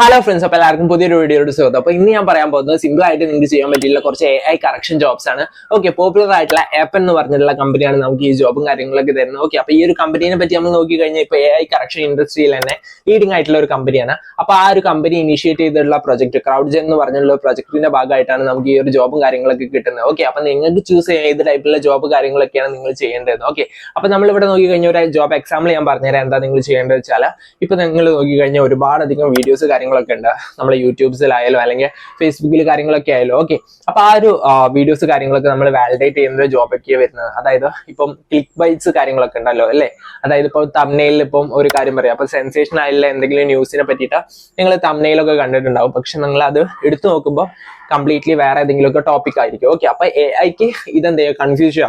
Hello friends, അപ്പോൾ എല്ലാവർക്കും പുതിയൊരു വീഡിയോയുടെ സ്വാഗതം. അപ്പോൾ ഇന്ന് ഞാൻ പറയാൻ പോകുന്നത് സിമ്പിൾ ആയിട്ട് നിങ്ങൾക്ക് ചെയ്യാൻ പറ്റിയുള്ള കുറച്ച് AI കറക്ഷൻ ജോബ്സ് ആണ്. ഓക്കെ, പോപ്പുലർ ആയിട്ടുള്ള ആപ്പൻ എന്ന് പറഞ്ഞിട്ടുള്ള കമ്പനിയാണ് നമുക്ക് ഈ ജോബും കാര്യങ്ങളൊക്കെ തരുന്നത്. ഓക്കെ, അപ്പോൾ ഈ ഒരു കമ്പനിയെ പറ്റി നമ്മൾ നോക്കിക്കഴിഞ്ഞാൽ ഇപ്പോൾ AI കറക്ഷൻ ഇൻഡസ്ട്രിയിൽ തന്നെ ലീഡിംഗ് ആയിട്ടുള്ള ഒരു കമ്പനിയാണ്. അപ്പോൾ ആ ഒരു കമ്പനി ഇനിഷ്യേറ്റ് ചെയ്തിട്ടുള്ള പ്രൊജക്ട് ക്രൗഡ്ജൻ എന്ന് പറഞ്ഞിട്ടുള്ള പ്രൊജക്ടിന്റെ ഭാഗമായിട്ടാണ് നമുക്ക് ഈ ഒരു ജോബും കാര്യങ്ങളൊക്കെ കിട്ടുന്നത്. ഓക്കെ, അപ്പോൾ നിങ്ങൾക്ക് ചൂസ് ചെയ്യാൻ ഏത് ടൈപ്പിലുള്ള ജോബ് കാര്യങ്ങളൊക്കെയാണ് നിങ്ങൾ ചെയ്യേണ്ടത്. ഓക്കെ, അപ്പോൾ നമ്മളിവിടെ നോക്കിക്കഴിഞ്ഞാൽ ഒരു ജോബ് എക്സാമ്പിൾ ഞാൻ പറഞ്ഞുതരാം. എന്താ നിങ്ങൾ ചെയ്യേണ്ടത് വെച്ചാൽ, ഇപ്പോൾ നിങ്ങൾ നോക്കിക്കഴിഞ്ഞാൽ ഒരുപാടധികം വീഡിയോസ് കാര്യങ്ങളൊക്കെ ഉണ്ട് നമ്മളെ യൂട്യൂബ്സിലായാലും അല്ലെങ്കിൽ ഫേസ്ബുക്കിൽ കാര്യങ്ങളൊക്കെ ആയാലും. ഓക്കെ, അപ്പൊ ആ ഒരു വീഡിയോസ് കാര്യങ്ങളൊക്കെ നമ്മൾ വാലിഡേറ്റ് ചെയ്യുന്ന ജോബൊക്കെയാണ് വരുന്നത്. അതായത് ഇപ്പം ക്ലിക്ക് ബൈറ്റ്സ് കാര്യങ്ങളൊക്കെ ഉണ്ടല്ലോ അല്ലെ, അതായത് ഇപ്പോൾ തംബ്നെയിലിൽ ഇപ്പം ഒരു കാര്യം പറയാം, അപ്പൊ സെൻസേഷൻ ആയിട്ടുള്ള എന്തെങ്കിലും ന്യൂസിനെ പറ്റിയിട്ട് നിങ്ങൾ തംബ്നെയിലൊക്കെ കണ്ടിട്ടുണ്ടാവും. പക്ഷെ നിങ്ങൾ അത് എടുത്തു നോക്കുമ്പോൾ കംപ്ലീറ്റ്ലി വേറെ ഏതെങ്കിലുമൊക്കെ ടോപ്പിക് ആയിരിക്കും. ഓക്കെ, അപ്പൊ AI ഇതെന്ത് ചെയ്യുക, കൺഫ്യൂഷൻ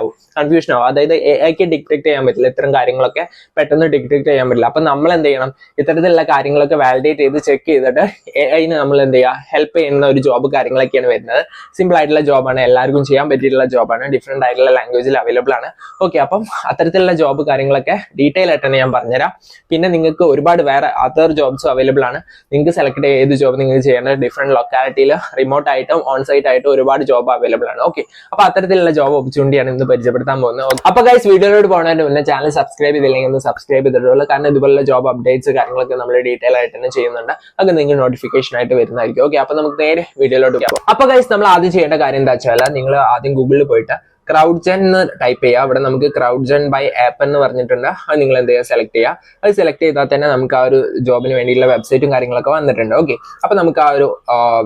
ആവും. അതായത് AI ഡിറ്റക്ട് ചെയ്യാൻ പറ്റില്ല, ഇത്തരം കാര്യങ്ങളൊക്കെ പെട്ടെന്ന് ഡിറ്റക്ട് ചെയ്യാൻ പറ്റില്ല. അപ്പൊ നമ്മൾ എന്ത് ചെയ്യണം, ഇത്തരത്തിലുള്ള കാര്യങ്ങളൊക്കെ വാലിഡേറ്റ് ചെയ്ത് ചെക്ക് ചെയ്തിട്ട് AI നമ്മൾ എന്ത് ചെയ്യുക, ഹെൽപ്പ് ചെയ്യുന്ന ഒരു ജോബ് കാര്യങ്ങളൊക്കെയാണ് വരുന്നത്. സിമ്പിൾ ആയിട്ടുള്ള ജോബാണ്, എല്ലാവർക്കും ചെയ്യാൻ പറ്റിയിട്ടുള്ള ജോബാണ്, ഡിഫറെന്റ് ആയിട്ടുള്ള ലാംഗ്വേജിൽ അവൈലബിൾ ആണ്. ഓക്കെ, അപ്പം അത്തരത്തിലുള്ള ജോബ് കാര്യങ്ങളൊക്കെ ഡീറ്റെയിൽ ആയിട്ട് തന്നെ ഞാൻ പറഞ്ഞുതരാം. പിന്നെ നിങ്ങൾക്ക് ഒരുപാട് വേറെ അതർ ജോബ്സും അവൈലബിൾ ആണ്. നിങ്ങൾക്ക് സെലക്ട് ചെയ്യുക ഏത് ജോബ് നിങ്ങൾ ചെയ്യേണ്ടത്. ഡിഫറെന്റ് ലൊക്കാലിറ്റിയിൽ റിമോട്ട് ആയിട്ടും ഓൺ സൈറ്റ് ആയിട്ടും ഒരുപാട് ജോബ് അവൈലബിൾ ആണ്. ഓക്കെ, അപ്പൊ അത്തരത്തിലുള്ള ജോബ് ഓപ്പർച്യൂണിറ്റിയാണ് ഇന്ന് പരിചയപ്പെടുത്താൻ പോകുന്നത്. അപ്പൊ ഗൈസ്, വീഡിയോയിലോട്ട് പോകുന്നതിന് മുന്നേ ചാനൽ സബ്സ്ക്രൈബ് ചെയ്തില്ലെങ്കിൽ ഒന്ന് സബ്സ്ക്രൈബ് ചെയ്തിട്ടുള്ളൂ. കാരണം ഇതുപോലുള്ള ജോബ് അപ്ഡേറ്റ്സ് കാര്യങ്ങളൊക്കെ നമ്മൾ ഡീറ്റെയിൽ ആയിട്ട് തന്നെ ചെയ്യുന്നുണ്ട്. അത് നിങ്ങൾക്ക് നോട്ടിഫിക്കേഷൻ ആയിട്ട് വരുന്നതായിരിക്കും. ഓക്കെ, അപ്പൊ നമുക്ക് നേരെ വീഡിയോയിലോട്ട് പോകാം. അപ്പൊ ഗൈസ്, നമ്മൾ ആദ്യം ചെയ്യേണ്ട കാര്യം എന്താ വെച്ചാൽ, നിങ്ങൾ ആദ്യം ഗൂഗിളിൽ പോയിട്ട് ക്രൗഡ്ജൻ എന്ന് ടൈപ്പ് ചെയ്യുക. അവിടെ നമുക്ക് ക്രൗഡ്ജൻ ബൈ ആപ്പ് എന്ന് പറഞ്ഞിട്ടുണ്ട്. അത് നിങ്ങൾ എന്ത് ചെയ്യുക, സെലക്ട് ചെയ്യുക. അത് സെലക്ട് ചെയ്താൽ തന്നെ നമുക്ക് ആ ഒരു ജോബിന് വേണ്ടിയുള്ള വെബ്സൈറ്റും കാര്യങ്ങളൊക്കെ വന്നിട്ടുണ്ട്. ഓക്കെ, അപ്പൊ നമുക്ക് ആ ഒരു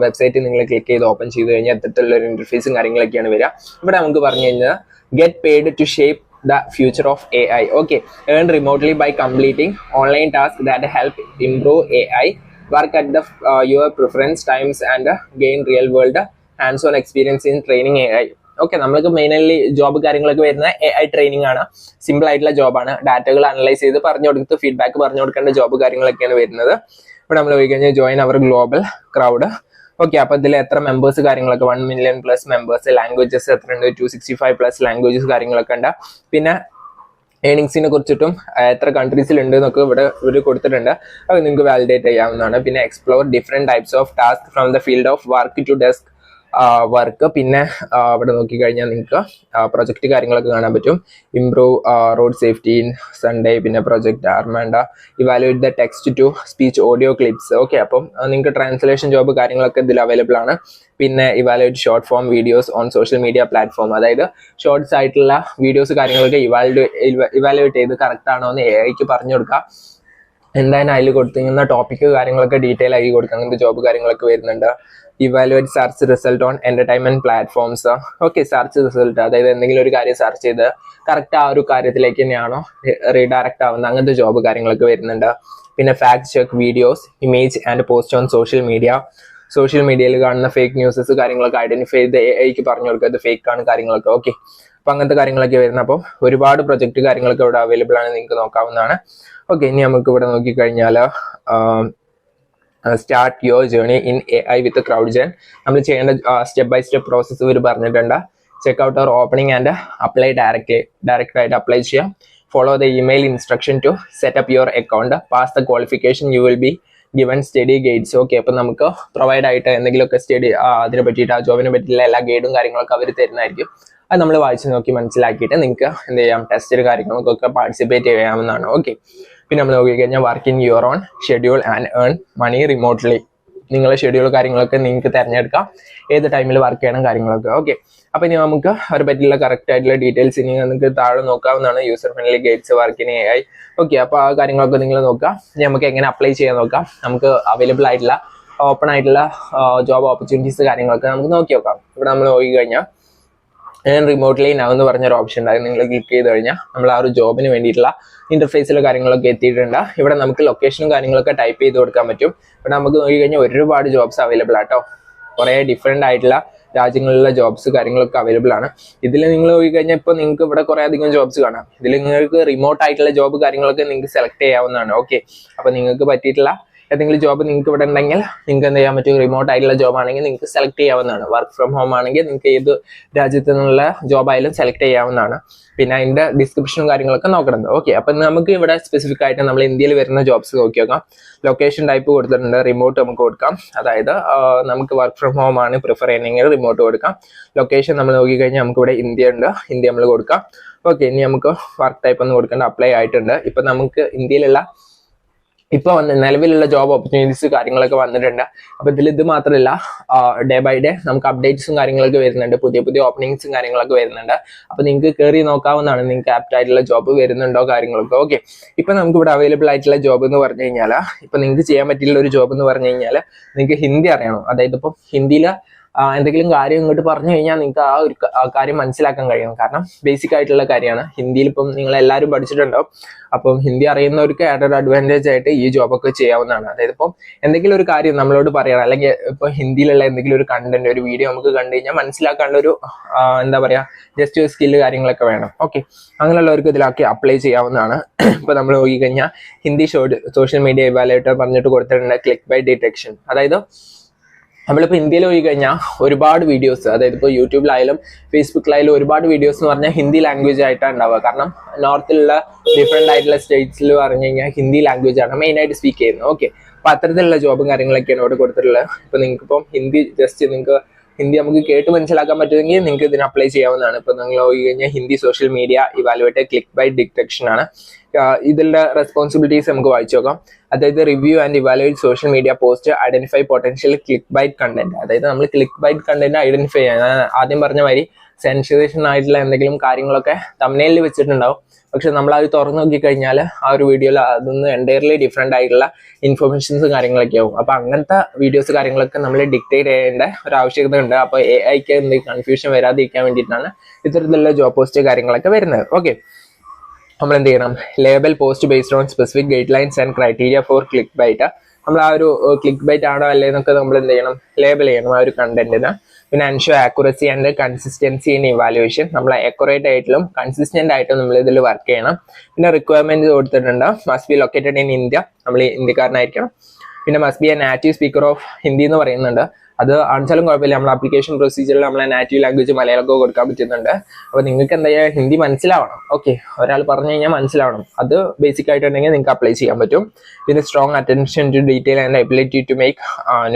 വെബ്സൈറ്റ് നിങ്ങൾ ക്ലിക്ക് ചെയ്ത് ഓപ്പൺ ചെയ്ത് കഴിഞ്ഞാൽ എത്തരത്തിലുള്ള ഒരു ഇന്റർഫേസും കാര്യങ്ങളൊക്കെയാണ് വരിക. ഇവിടെ നമുക്ക് പറഞ്ഞു കഴിഞ്ഞാൽ get paid to shape the future of AI. Okay, earn remotely by completing online tasks that help improve AI, work at your preference times and gain real world hands-on experience in training AI. Okay, നമ്മൾക്ക് mainly job കാര്യങ്ങളൊക്കെ വരുന്ന AI training ആണ്. Simple ആയിട്ടുള്ള ജോബാണ്. ഡാറ്റകൾ analyse ചെയ്ത് പറഞ്ഞു കൊടുത്ത് feedback പറഞ്ഞു കൊടുക്കേണ്ട ജോബ് കാര്യങ്ങളൊക്കെയാണ് വരുന്നത്. ഇവിടെ നമ്മൾ പോയി കഴിഞ്ഞാൽ join our global crowd. Okay, അപ്പൊ ഇതിൽ എത്ര മെമ്പേഴ്സ് കാര്യങ്ങളൊക്കെ 1 million+ മെമ്പേഴ്സ്, ലാംഗ്വേജസ് എത്ര ഉണ്ട്, 265+ ലാംഗ്വേജസ് കാര്യങ്ങളൊക്കെ ഉണ്ട്. പിന്നെ ഏണിങ്സിനെ കുറിച്ചിട്ടും എത്ര കൺട്രീസിൽ ഉണ്ട് എന്നൊക്കെ ഇവിടെ കൊടുത്തിട്ടുണ്ട്. അത് നിങ്ങൾക്ക് വാലിഡേറ്റ് ചെയ്യാവുന്നതാണ്. പിന്നെ explore different types of task from the field of work to desk work. പിന്നെ അവിടെ നോക്കിക്കഴിഞ്ഞാൽ നിങ്ങൾക്ക് പ്രൊജക്ട് കാര്യങ്ങളൊക്കെ കാണാൻ പറ്റും. Improve road safety in Sunday, പിന്നെ project Armanda, evaluate the text to speech audio clips. Okay, അപ്പം നിങ്ങൾക്ക് ട്രാൻസ്ലേഷൻ ജോബ് കാര്യങ്ങളൊക്കെ ഇതിൽ അവൈലബിൾ ആണ്. പിന്നെ evaluate short form videos on social media platform, അതായത് ഷോർട്ട്സ് ആയിട്ടുള്ള വീഡിയോസ് കാര്യങ്ങളൊക്കെ ഇവാലുവേറ്റ് ചെയ്ത് കറക്റ്റ് ആണോ എന്ന് AI പറഞ്ഞു കൊടുക്കുക. എന്തായാലും അതിൽ കൊടുത്തിരിക്കുന്ന ടോപ്പിക് കാര്യങ്ങളൊക്കെ ഡീറ്റെയിൽ ആയി കൊടുക്കുക. അങ്ങനത്തെ ജോബ് കാര്യങ്ങളൊക്കെ വരുന്നുണ്ട്. Evaluate search result on entertainment platforms. Okay, search result, അതായത് എന്തെങ്കിലും ഒരു കാര്യം സെർച്ച് ചെയ്ത് കറക്റ്റ് ആ ഒരു കാര്യത്തിലേക്ക് തന്നെയാണോ റീഡയറക്റ്റ് ആവുന്നത്, അങ്ങനത്തെ ജോബ് കാര്യങ്ങളൊക്കെ വരുന്നുണ്ട്. പിന്നെ fact check videos, image and post on social മീഡിയയിൽ കാണുന്ന ഫേക്ക് ന്യൂസസ് കാര്യങ്ങളൊക്കെ ഐഡന്റിഫൈ ചെയ്ത് AI പറഞ്ഞു കൊടുക്കുക, ഇത് ഫേക്ക് ആണ് കാര്യങ്ങളൊക്കെ. ഓക്കെ, അപ്പൊ അങ്ങനത്തെ കാര്യങ്ങളൊക്കെ വരുന്നത്. അപ്പം ഒരുപാട് പ്രൊജക്ട് കാര്യങ്ങളൊക്കെ ഇവിടെ അവൈലബിൾ ആണ്, നിങ്ങൾക്ക് നോക്കാവുന്നതാണ്. ഓക്കെ, ഇനി നമുക്ക് ഇവിടെ നോക്കിക്കഴിഞ്ഞാൽ start your journey in AI with CrowdGen. നമ്മൾ ചെയ്യേണ്ട സ്റ്റെപ്പ് ബൈ സ്റ്റെപ്പ് പ്രോസസ്സ് ഇവർ പറഞ്ഞിട്ടുണ്ട്. Check out our opening and apply direct ആയിട്ട് അപ്ലൈ ചെയ്യാം. Follow the email instruction to set up your account. Pass the qualification, you will be given study guides. Okay, അപ്പം നമുക്ക് provide ആയിട്ട് എന്തെങ്കിലുമൊക്കെ study അതിനെ പറ്റിയിട്ട് ആ ജോബിനെ പറ്റിയുള്ള എല്ലാ ഗൈഡും കാര്യങ്ങളൊക്കെ അവർ തരുന്നതായിരിക്കും. അത് നമ്മൾ വായിച്ച് നോക്കി മനസ്സിലാക്കിയിട്ട് നിങ്ങൾക്ക് എന്ത് ചെയ്യാം, ടെസ്റ്റ് കാര്യങ്ങൾക്കൊക്കെ പാർട്ടിസിപ്പേറ്റ് ചെയ്യാവുന്നതാണ്. ഓക്കെ, പിന്നെ നമ്മൾ നോക്കിക്കഴിഞ്ഞാൽ work in your own schedule and earn money remotely. നിങ്ങളെ ഷെഡ്യൂൾ കാര്യങ്ങളൊക്കെ നിങ്ങൾക്ക് തിരഞ്ഞെടുക്കാം, ഏത് ടൈമിൽ വർക്ക് ചെയ്യണം കാര്യങ്ങളൊക്കെ. ഓക്കെ, അപ്പൊ ഇനി നമുക്ക് അവരെ പറ്റിയുള്ള കറക്റ്റ് ആയിട്ടുള്ള ഡീറ്റെയിൽസ് ഇനി നിങ്ങൾക്ക് താഴെ നോക്കാവുന്നതാണ്. യൂസർ ഫ്രണ്ട്ലി ഗൈഡ്സ്, വർക്കിന് AI. ഓക്കെ, അപ്പൊ ആ കാര്യങ്ങളൊക്കെ നിങ്ങൾ നോക്കാം. ഇനി നമുക്ക് എങ്ങനെ അപ്ലൈ ചെയ്യാൻ നോക്കാം. നമുക്ക് അവൈലബിൾ ആയിട്ടുള്ള ഓപ്പൺ ആയിട്ടുള്ള ജോബ് ഓപ്പർച്യൂണിറ്റീസ് കാര്യങ്ങളൊക്കെ നമുക്ക് നോക്കി നോക്കാം. ഇവിടെ നമ്മൾ നോക്കിക്കഴിഞ്ഞാൽ റിമോട്ട്ലി നൗ എന്ന് പറഞ്ഞൊരു ഓപ്ഷൻ ഉണ്ടായിരുന്നു. നിങ്ങൾ ക്ലിക്ക് ചെയ്ത് കഴിഞ്ഞാൽ നമ്മൾ ആ ഒരു ജോബിന് വേണ്ടിയിട്ടുള്ള ഇന്റർഫേസിലെ കാര്യങ്ങളൊക്കെ എത്തിയിട്ടുണ്ട്. ഇവിടെ നമുക്ക് ലൊക്കേഷനും കാര്യങ്ങളൊക്കെ ടൈപ്പ് ചെയ്ത് കൊടുക്കാൻ പറ്റും. ഇവിടെ നമുക്ക് നോക്കിക്കഴിഞ്ഞാൽ ഒരുപാട് ജോബ്സ് അവൈലബിൾ ആട്ടോ. കുറേ ഡിഫറെന്റ് ആയിട്ടുള്ള രാജ്യങ്ങളിലുള്ള ജോബ്സ് കാര്യങ്ങളൊക്കെ അവൈലബിൾ ആണ്. ഇതിൽ നിങ്ങൾ നോക്കിക്കഴിഞ്ഞാൽ ഇപ്പോൾ നിങ്ങൾക്ക് ഇവിടെ കുറേ അധികം ജോബ്സ് കാണാം. ഇതിൽ നിങ്ങൾക്ക് റിമോട്ട് ആയിട്ടുള്ള ജോബ് കാര്യങ്ങളൊക്കെ നിങ്ങൾക്ക് സെലക്ട് ചെയ്യാവുന്നതാണ്. ഓക്കെ, അപ്പൊ നിങ്ങൾക്ക് പറ്റിയിട്ടുള്ള ഏതെങ്കിലും ജോബ് നിങ്ങൾക്ക് ഇവിടെ ഉണ്ടെങ്കിൽ നിങ്ങൾക്ക് എന്ത് ചെയ്യാൻ പറ്റും, റിമോട്ട് ആയിട്ടുള്ള ജോബ് ആണെങ്കിൽ നിങ്ങൾക്ക് സെലക്ട് ചെയ്യാവുന്നതാണ്. വർക്ക് ഫ്രം ഹോം ആണെങ്കിൽ നിങ്ങൾക്ക് ഏത് രാജ്യത്തു നിന്നുള്ള ജോബ് ആയാലും സെലക്ട് ചെയ്യാവുന്നതാണ്. പിന്നെ അതിന്റെ ഡിസ്ക്രിപ്ഷനും കാര്യങ്ങളൊക്കെ നോക്കണം. ഓക്കെ, അപ്പൊ നമുക്ക് ഇവിടെ സ്പെസിഫിക് ആയിട്ട് നമ്മൾ ഇന്ത്യയിൽ വരുന്ന ജോബ്സ് നോക്കി നോക്കാം. ലൊക്കേഷൻ ടൈപ്പ് കൊടുത്തിട്ടുണ്ട്, റിമോട്ട് നമുക്ക് കൊടുക്കാം. അതായത് നമുക്ക് വർക്ക് ഫ്രം ഹോം ആണ് പ്രിഫർ ചെയ്യണമെങ്കിൽ റിമോട്ട് കൊടുക്കാം. ലൊക്കേഷൻ നമ്മൾ നോക്കിക്കഴിഞ്ഞാൽ നമുക്ക് ഇവിടെ ഇന്ത്യ ഉണ്ട്, ഇന്ത്യ നമ്മൾ കൊടുക്കാം. ഓക്കെ, ഇനി നമുക്ക് വർക്ക് ടൈപ്പ് ഒന്ന് കൊടുക്കേണ്ട, അപ്ലൈ ആയിട്ടുണ്ട്. ഇപ്പൊ നമുക്ക് ഇന്ത്യയിലുള്ള ഇപ്പൊ നിലവിലുള്ള ജോബ് ഓപ്പർച്യൂണിറ്റീസ് കാര്യങ്ങളൊക്കെ വന്നിട്ടുണ്ട്. അപ്പൊ ഇത് മാത്രമല്ല, ഡേ ബൈ ഡേ നമുക്ക് അപ്ഡേറ്റ്സും കാര്യങ്ങളൊക്കെ വരുന്നുണ്ട്, പുതിയ പുതിയ ഓപ്പണിങ്സും കാര്യങ്ങളൊക്കെ വരുന്നുണ്ട്. അപ്പൊ നിങ്ങൾക്ക് കയറി നോക്കാവുന്നതാണ്, നിങ്ങൾക്ക് ആപ്റ്റ് ആയിട്ടുള്ള ജോബ് വരുന്നുണ്ടോ കാര്യങ്ങളൊക്കെ. ഓക്കെ, ഇപ്പൊ നമുക്ക് ഇവിടെ അവൈലബിൾ ആയിട്ടുള്ള ജോബ് എന്ന് പറഞ്ഞു കഴിഞ്ഞാൽ, ഇപ്പൊ നിങ്ങൾക്ക് ചെയ്യാൻ പറ്റിയുള്ള ഒരു ജോബ് എന്ന് പറഞ്ഞു കഴിഞ്ഞാൽ, നിങ്ങൾക്ക് ഹിന്ദി അറിയണം. അതായത് ഇപ്പം ഹിന്ദിയിൽ എന്തെങ്കിലും കാര്യം ഇങ്ങോട്ട് പറഞ്ഞു കഴിഞ്ഞാൽ നിങ്ങൾക്ക് ആ ഒരു കാര്യം മനസ്സിലാക്കാൻ കഴിയണം. കാരണം ബേസിക് ആയിട്ടുള്ള കാര്യമാണ്. ഹിന്ദിയിൽ ഇപ്പം നിങ്ങൾ എല്ലാവരും പഠിച്ചിട്ടുണ്ടാവും. അപ്പം ഹിന്ദി അറിയുന്നവർക്ക് ആഡഡ് അഡ്വാൻറ്റേജ് ആയിട്ട് ഈ ജോബൊക്കെ ചെയ്യാവുന്നതാണ്. അതായത് ഇപ്പം എന്തെങ്കിലും ഒരു കാര്യം നമ്മളോട് പറയണം, അല്ലെങ്കിൽ ഇപ്പൊ ഹിന്ദിയിലുള്ള എന്തെങ്കിലും ഒരു കണ്ടന്റ്, ഒരു വീഡിയോ നമുക്ക് കണ്ടു കഴിഞ്ഞാൽ മനസ്സിലാക്കാനുള്ള ഒരു എന്താ പറയാ, ജസ്റ്റ് ഒരു സ്കില്ല് കാര്യങ്ങളൊക്കെ വേണം. ഓക്കെ, അങ്ങനെയുള്ളവർക്ക് ഇതിലാക്കി അപ്ലൈ ചെയ്യാവുന്നതാണ്. ഇപ്പൊ നമ്മൾ നോക്കിക്കഴിഞ്ഞാൽ ഹിന്ദി സോഷ്യൽ മീഡിയ ഇവാലുവേറ്റർ പറഞ്ഞിട്ട് കൊടുത്തിട്ടുണ്ട് ക്ലിക്ക് ബൈ ഡിറ്റക്ഷൻ. അതായത് നമ്മളിപ്പോൾ ഇന്ത്യയിൽ പോയി കഴിഞ്ഞാൽ ഒരുപാട് വീഡിയോസ്, അതായത് ഇപ്പോൾ യൂട്യൂബിലായാലും ഫേസ്ബുക്കിലായാലും ഒരുപാട് വീഡിയോസ് എന്ന് പറഞ്ഞാൽ ഹിന്ദി ലാംഗ്വേജ് ആയിട്ടാണ് ഉണ്ടാവുക. കാരണം നോർത്തിലുള്ള ഡിഫറെന്റ് ആയിട്ടുള്ള സ്റ്റേറ്റ്സിൽ പറഞ്ഞു കഴിഞ്ഞാൽ ഹിന്ദി ലാംഗ്വേജ് ആണ് മെയിൻ ആയിട്ട് സ്പീക്ക് ചെയ്യുന്നത്. ഓക്കെ, അപ്പൊ അത്തരത്തിലുള്ള ജോബും കാര്യങ്ങളൊക്കെയാണ് ഇവിടെ കൊടുത്തിട്ടുള്ളത്. ഇപ്പൊ നിങ്ങൾക്ക് ഇപ്പം ഹിന്ദി ജസ്റ്റ് നിങ്ങൾക്ക് ഹിന്ദി നമുക്ക് കേട്ട് മനസ്സിലാക്കാൻ പറ്റുമെങ്കിൽ നിങ്ങൾക്ക് ഇതിന് അപ്ലൈ ചെയ്യാവുന്നതാണ്. ഇപ്പൊ നിങ്ങൾ നോക്കി കഴിഞ്ഞാൽ Hindi social media evaluator clickbait detection ആണ്. ഇതിന്റെ റെസ്പോൺസിബിലിറ്റീസ് നമുക്ക് വായിച്ചു നോക്കാം. അതായത് review and evaluate social media post, identify potential clickbait content. അതായത് നമ്മൾ ക്ലിക്ക് ബൈറ്റ് കണ്ടന്റ് ഐഡന്റിഫൈ ചെയ്യാൻ, ആദ്യം പറഞ്ഞ മാതിരി സെൻസേഷൻ ആയിട്ടുള്ള എന്തെങ്കിലും കാര്യങ്ങളൊക്കെ തംബ്നെയിലിൽ വെച്ചിട്ടുണ്ടാവും. പക്ഷെ നമ്മൾ അത് തുറന്നു നോക്കിക്കഴിഞ്ഞാൽ ആ ഒരു വീഡിയോയിൽ അതൊന്ന് എൻറ്റയർലി ഡിഫറെന്റ് ആയിട്ടുള്ള ഇൻഫർമേഷൻസും കാര്യങ്ങളൊക്കെ ആവും. അപ്പൊ അങ്ങനത്തെ വീഡിയോസ് കാര്യങ്ങളൊക്കെ നമ്മൾ ഡിക്റ്റേറ്റ് ചെയ്യേണ്ട ഒരു ആവശ്യകത ഉണ്ട്. അപ്പൊ AI-ക്ക് എന്തെങ്കിലും കൺഫ്യൂഷൻ വരാതിരിക്കാൻ വേണ്ടിയിട്ടാണ് ഇത്തരത്തിലുള്ള ജോബ് പോസ്റ്റ് കാര്യങ്ങളൊക്കെ വരുന്നത്. ഓക്കെ, നമ്മൾ എന്ത് ചെയ്യണം, label post based on specific guide lines and criteria four click byte. നമ്മൾ ആ ഒരു ക്ലിക്ക് ബൈറ്റ് ആണോ അല്ലേ എന്നൊക്കെ നമ്മൾ എന്ത് ചെയ്യണം, ലേബൽ ചെയ്യണം ആ ഒരു കണ്ടന്റിന്. പിന്നെ ensure accuracy and consistency in evaluation, നമ്മൾ അക്യുറേറ്റ് ആയിട്ടും കൺസിസ്റ്റന്റ് ആയിട്ടും നമ്മൾ ഇതിൽ വർക്ക് ചെയ്യണം. പിന്നെ റിക്വയർമെന്റ് കൊടുത്തിട്ടുണ്ട്, must be located in India, നമ്മൾ ഇന്ത്യക്കാരനായിരിക്കണം. പിന്നെ must be a native speaker of Hindi എന്ന് പറയുന്നുണ്ട്. അത് ആണെച്ചാലും കുഴപ്പമില്ല, നമ്മൾ ആപ്ലിക്കേഷൻ പ്രൊസീജിയറിൽ നമ്മളെ നാറ്റീവ് ലാംഗ്വേജ് മലയാളമൊക്കെ കൊടുക്കാൻ പറ്റുന്നുണ്ട്. അപ്പൊ നിങ്ങൾക്ക് എന്താ ചെയ്യുക, ഹിന്ദി മനസ്സിലാവണം. ഓക്കെ, ഒരാൾ പറഞ്ഞു കഴിഞ്ഞാൽ മനസ്സിലാവണം. അത് ബേസിക് ആയിട്ടുണ്ടെങ്കിൽ നിങ്ങൾക്ക് അപ്ലൈ ചെയ്യാൻ പറ്റും. പിന്നെ strong attention to detail and ability to make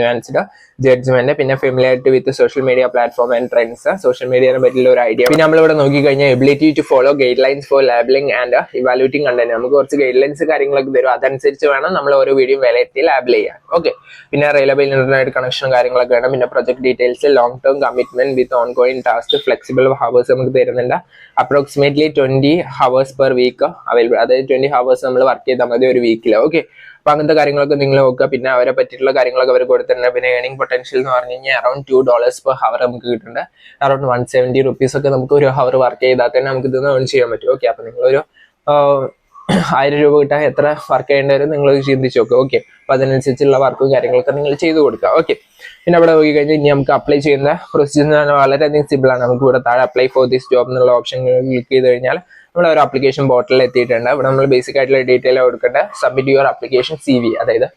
nuanced judgement. പിന്നെ familiarity with social media platform and trends, social മീഡിയയെ പറ്റിയുള്ള ഒരു ഐഡിയ. പിന്നെ നമ്മളിവിടെ നോക്കിക്കഴിഞ്ഞാൽ ability to follow guidelines for labelling and evaluating content. നമുക്ക് കുറച്ച് ഗൈഡ് ലൈൻസ് കാര്യങ്ങളൊക്കെ തരും, അതനുസരിച്ച് വേണം നമ്മൾ ഓരോ വീഡിയോ വിലയിരുത്തി ലാബിൽ ചെയ്യാൻ. ഓക്കെ, പിന്നെ റിലയബിൾ ഇന്റർനെറ്റ് കണക്ഷൻ കാര്യങ്ങളൊക്കെ വേണം. പിന്നെ project details, long term commitment with ongoing task, flexible hours നമുക്ക് തരുന്നുണ്ട്. Approximately 20 hours per week available. അതായത് 20 hours നമ്മൾ വർക്ക് ചെയ്താൽ മതി ഒരു വീക്കിൽ. ഓക്കെ, അപ്പൊ അങ്ങനത്തെ കാര്യങ്ങളൊക്കെ നിങ്ങൾ നോക്കുക. പിന്നെ അവരെ പറ്റിയിട്ടുള്ള കാര്യങ്ങളൊക്കെ അവർ കൊടുത്തിട്ടുണ്ട്. പിന്നെ ഏണിംഗ് പൊട്ടൻഷ്യൽ എന്ന് പറഞ്ഞു കഴിഞ്ഞാൽ അറൌണ്ട് $2 per hour നമുക്ക് കിട്ടുന്നുണ്ട്. അറൌണ്ട് 170 rupees ഒക്കെ നമുക്ക് ഒരു ഹവർ വർക്ക് ചെയ്താൽ തന്നെ നമുക്ക് ഇതൊന്ന് ഏൺ ചെയ്യാൻ പറ്റും. ഓക്കെ, അപ്പൊ നിങ്ങളൊരു 1000 രൂപ കിട്ടാൻ എത്ര വർക്ക് ചെയ്യേണ്ടി വരും നിങ്ങൾ ചിന്തിച്ചു നോക്കുക. ഓക്കെ, അപ്പൊ അതിനനുസരിച്ചുള്ള വർക്കും കാര്യങ്ങളൊക്കെ നിങ്ങൾ ചെയ്തു കൊടുക്കുക. ഓക്കെ, പിന്നെ അവിടെ പോയി കഴിഞ്ഞാൽ ഇനി നമുക്ക് അപ്ലൈ ചെയ്യുന്ന പ്രൊസീജിയർ വളരെയധികം സിമ്പിൾ ആണ്. നമുക്ക് ഇവിടെ താഴെ അപ്ലൈ ഫോർ ദിസ് ജോബ് എന്നുള്ള ഓപ്ഷൻ ക്ലിക്ക് ചെയ്ത് കഴിഞ്ഞാൽ നമ്മൾ ഒരു ആപ്ലിക്കേഷൻ പോർട്ടലിൽ എത്തിയിട്ടുണ്ട്. ഇവിടെ നമ്മൾ ബേസിക് ആയിട്ടുള്ള ഡീറ്റെയിൽ കൊടുക്കേണ്ട, സബ്മിറ്റ് യുവർ ആപ്ലിക്കേഷൻ CV, അതായത്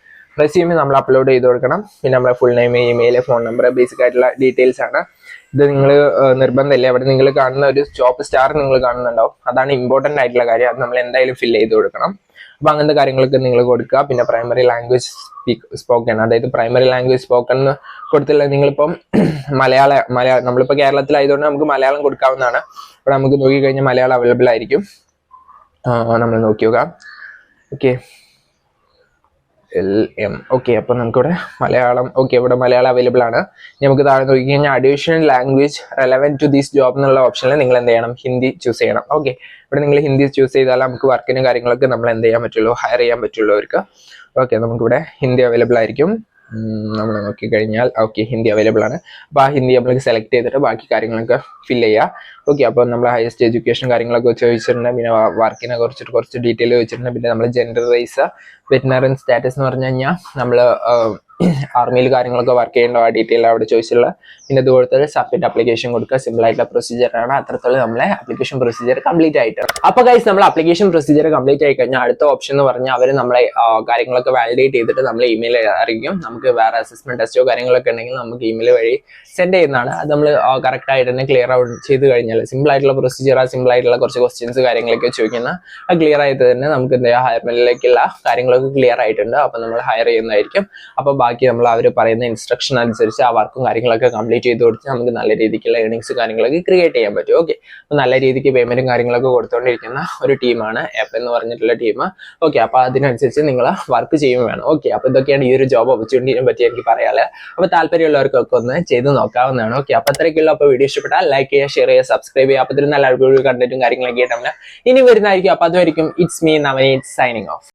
റെസ്യൂമെ നമ്മൾ അപ്ലോഡ് ചെയ്ത് കൊടുക്കണം. പിന്നെ നമ്മുടെ full name, email, phone number, basic ആയിട്ടുള്ള ഡീറ്റെയിൽസ് ആണ്. ഇത് നിങ്ങൾ നിർബന്ധമില്ല, അവിടെ നിങ്ങൾ കാണുന്ന ഒരു സ്റ്റോപ്പ് സ്റ്റാർ നിങ്ങൾ കാണുന്നുണ്ടാവും, അതാണ് ഇമ്പോർട്ടന്റ് ആയിട്ടുള്ള കാര്യം. അത് നമ്മൾ എന്തായാലും ഫില്ല് ചെയ്ത് കൊടുക്കണം. അപ്പൊ അങ്ങനത്തെ കാര്യങ്ങളൊക്കെ നിങ്ങൾ കൊടുക്കുക. പിന്നെ പ്രൈമറി ലാംഗ്വേജ് സ്പോക്കൺ, അതായത് പ്രൈമറി ലാംഗ്വേജ് സ്പോക്കൺ എന്ന് കൊടുത്തില്ല. നിങ്ങളിപ്പം മലയാളം നമ്മളിപ്പോൾ കേരളത്തിലായതുകൊണ്ട് നമുക്ക് മലയാളം കൊടുക്കാവുന്നതാണ്. ഇവിടെ നമുക്ക് നോക്കിക്കഴിഞ്ഞാൽ മലയാളം അവൈലബിൾ ആയിരിക്കും. നമ്മൾ നോക്കി നോക്കാം. Okay, LM. ഓക്കെ, അപ്പൊ നമുക്കിവിടെ മലയാളം, ഓക്കെ, ഇവിടെ മലയാളം അവൈലബിൾ ആണ്. നമുക്ക് താഴെ നോക്കി കഴിഞ്ഞാൽ additional language relevant to this job എന്നുള്ള ഓപ്ഷനിൽ നിങ്ങൾ എന്ത് ചെയ്യണം, ഹിന്ദി ചൂസ് ചെയ്യണം. ഓക്കെ, ഇവിടെ നിങ്ങൾ ഹിന്ദി ചൂസ് ചെയ്താൽ നമുക്ക് വർക്കിനും കാര്യങ്ങളൊക്കെ നമ്മൾ എന്ത് ചെയ്യാൻ പറ്റുള്ളൂ, ഹയർ ചെയ്യാൻ പറ്റുള്ളൂ അവർക്ക്. ഓക്കെ, നമുക്കിവിടെ ഹിന്ദി അവൈലബിൾ ആയിരിക്കും. നമ്മൾ നോക്കിക്കഴിഞ്ഞാൽ ഓക്കെ, ഹിന്ദി അവൈലബിൾ ആണ്. അപ്പോൾ ആ ഹിന്ദി നമ്മൾക്ക് സെലക്ട് ചെയ്തിട്ട് ബാക്കി കാര്യങ്ങളൊക്കെ ഫില്ല് ചെയ്യുക. ഓക്കെ, അപ്പോൾ നമ്മൾ ഹയസ്റ്റ് എഡ്യൂക്കേഷൻ കാര്യങ്ങളൊക്കെ ചോദിച്ചിട്ടുണ്ട്. പിന്നെ വർക്കിനെ കുറിച്ചിട്ട് കുറച്ച് ഡീറ്റെയിൽ ചോദിച്ചിട്ടുണ്ട്. പിന്നെ നമ്മൾ ജെൻഡർ റേസ്, വെറ്റിനറിയൻ സ്റ്റാറ്റസ് എന്ന് പറഞ്ഞു കഴിഞ്ഞാൽ നമ്മൾ ആർമിയിൽ കാര്യങ്ങളൊക്കെ വർക്ക് ചെയ്യേണ്ട ആ ഡീറ്റെയിൽ അവിടെ ചോദിച്ചിട്ടുള്ള. പിന്നെ ഇതുപോലത്തെ സബ്മിറ്റ് ആപ്ലിക്കേഷൻ കൊടുക്കുക. സിമ്പിൾ ആയിട്ടുള്ള പ്രൊസീജിയർ ആണ്. അത്രത്തോളം നമ്മളെ ആപ്ലിക്കേഷൻ പ്രൊസീജിയർ കംപ്ലീറ്റ് ആയിട്ടാണ്. അപ്പൊ ഗൈസ് നമ്മൾ ആപ്ലിക്കേഷൻ പ്രൊസീജിയർ കംപ്ലീറ്റ് ആയി കഴിഞ്ഞാൽ അടുത്ത ഓപ്ഷൻ എന്ന് പറഞ്ഞാൽ അവർ നമ്മളെ കാര്യങ്ങളൊക്കെ വാലിഡേറ്റ് ചെയ്തിട്ട് നമ്മളെ ഇമെയിൽ അറിയിക്കും. നമുക്ക് വേറെ അസസ്മെന്റ് ടെസ്റ്റോ കാര്യങ്ങളൊക്കെ ഉണ്ടെങ്കിൽ നമുക്ക് ഇമെയിൽ വഴി സെൻഡ് ചെയ്യുന്നതാണ്. അത് നമ്മൾ കറക്റ്റ് ആയിട്ട് തന്നെ ക്ലിയർ ഔട്ട് ചെയ്ത് കഴിഞ്ഞാൽ സിമ്പിൾ ആയിട്ടുള്ള പ്രൊസീജിയർ, സിമ്പിൾ ആയിട്ടുള്ള കുറച്ച് ക്വസ്റ്റ്യൻസ് കാര്യങ്ങളൊക്കെ ചോദിക്കുന്ന ക്ലിയർ ആയിട്ട് തന്നെ നമുക്ക് എന്താ ഹയർമെന്റിലേക്കുള്ള കാര്യങ്ങളൊക്കെ ക്ലിയർ ആയിട്ടുണ്ട്. അപ്പൊ നമ്മൾ ഹയർ ചെയ്യുന്നതായിരിക്കും. അപ്പൊ ബാക്കി നമ്മൾ അവർ പറയുന്ന ഇൻസ്ട്രക്ഷൻ അനുസരിച്ച് ആ വർക്കും കാര്യങ്ങളൊക്കെ കംപ്ലീറ്റ് ചെയ്ത് കൊടുത്ത് നമുക്ക് നല്ല രീതിക്കുള്ള ഏർണിങ്സ് കാര്യങ്ങളൊക്കെ ക്രിയേറ്റ് ചെയ്യാൻ പറ്റും. ഓക്കെ, അപ്പൊ നല്ല രീതിക്ക് പേയ്മെന്റും കാര്യങ്ങളൊക്കെ കൊടുത്തുകൊണ്ടിരിക്കുന്ന ഒരു ടീമാണ് ആപ്പ് എന്ന് പറഞ്ഞിട്ടുള്ള ടീം. ഓക്കെ, അപ്പൊ അതിനനുസരിച്ച് നിങ്ങൾ വർക്ക് ചെയ്യുകയും വേണം. ഓക്കെ, അപ്പൊ ഇതൊക്കെയാണ് ഈ ഒരു ജോബ് ഓപ്പർച്യൂണിറ്റിനെ പറ്റി എനിക്ക് പറയാനുള്ളത്. അപ്പൊ താല്പര്യമുള്ളവർക്കൊക്കെ ഒന്ന് ചെയ്ത് നോക്കാവുന്നതാണ്. ഓക്കെ, അപ്പൊ അത്രയ്ക്കുള്ള അപ്പോൾ വീഡിയോ ഇഷ്ടപ്പെട്ടാൽ ലൈക്ക് ചെയ്യുക, ഷെയർ ചെയ്യുക, സബ്സ്ക്രൈബ് ചെയ്യുക. അപ്പൊ ഇതിൽ നല്ല അടിപൊളി കണ്ടന്റും കാര്യങ്ങളൊക്കെ ആയിട്ട് ഇനി വരുന്നതായിരിക്കും. അപ്പൊ അതുമായിരിക്കും it's me Navneet signing of.